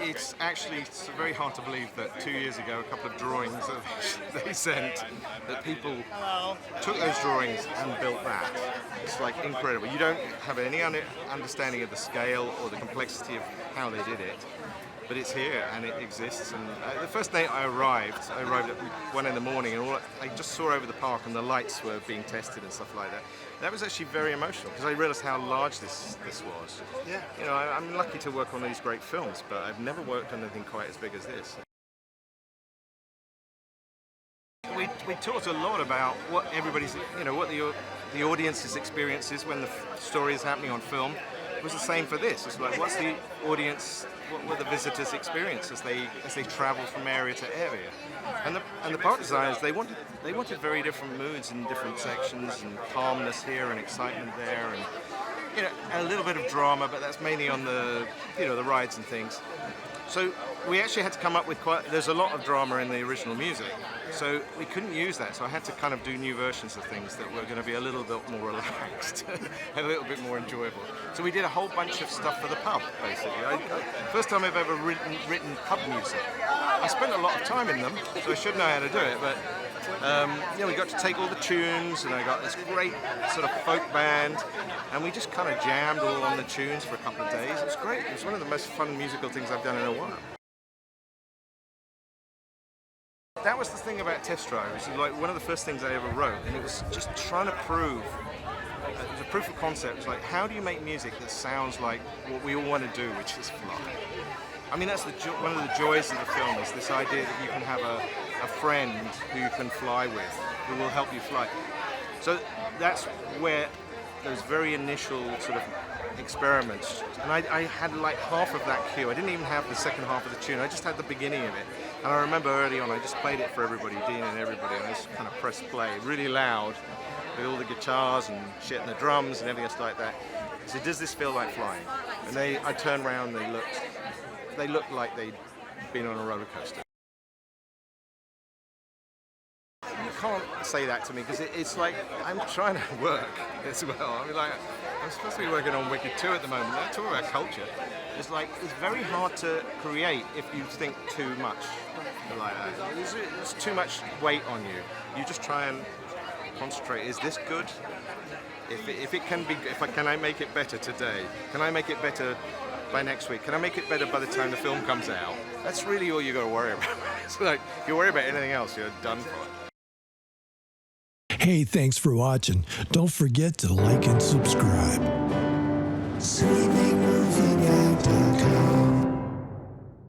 it's actually very hard to believe that 2 years ago, a couple of drawings that they sent, that people took those drawings and built that. It's like incredible. You don't have any understanding of the scale or the complexity of how they did it, but it's here and it exists. And the first night I arrived at 1 in the morning, and I just saw over the park and the lights were being tested and stuff like that. That was actually very emotional because I realised how large this was. Yeah. You know, I'm lucky to work on these great films, but I've never worked on anything quite as big as this. We talked a lot about what everybody's, you know, what the audience's experience is when the story is happening on film. It was the same for this. It's like, what's the audience, what were the visitors' experience as they travel from area to area? And the park designers, they wanted very different moods in different sections, and calmness here and excitement there, and you know, a little bit of drama, but that's mainly on the, you know, the rides and things. So we actually had to come up with there's a lot of drama in the original music, so we couldn't use that, so I had to kind of do new versions of things that were going to be a little bit more relaxed, a little bit more enjoyable. So we did a whole bunch of stuff for the pub, basically. First time I've ever written pub music. I spent a lot of time in them, so I should know how to do it, but you know, we got to take all the tunes, and I got this great sort of folk band, and we just kind of jammed all on the tunes for a couple of days. It was great. It was one of the most fun musical things I've done in a while. That was the thing about Test Drive. It was like one of the first things I ever wrote, and it was just trying to prove. It was a proof of concept. It was like, how do you make music that sounds like what we all want to do, which is fly? I mean, that's one of the joys of the film, is this idea that you can have a friend who you can fly with, who will help you fly. So that's where those very initial sort of experiments, and I had like half of that cue. I didn't even have the second half of the tune. I just had the beginning of it. And I remember early on, I just played it for everybody, Dean and everybody, and I just kind of pressed play really loud with all the guitars and shit and the drums and everything else like that. I said, does this feel like flying? And I turned around, they looked like they'd been on a roller coaster. You can't say that to me because it's like I'm trying to work as well. I mean, like, I'm supposed to be working on Wicked 2 at the moment. I talk about culture. It's like, it's very hard to create if you think too much like that. It's too much weight on you. You just try and concentrate. Is this good? If it can be, can I make it better today? Can I make it better by next week? Can I make it better by the time the film comes out? That's really all you got to worry about. It's like, if you worry about anything else, you're done for. Hey, thanks for watching. Don't forget to like and subscribe. Sweet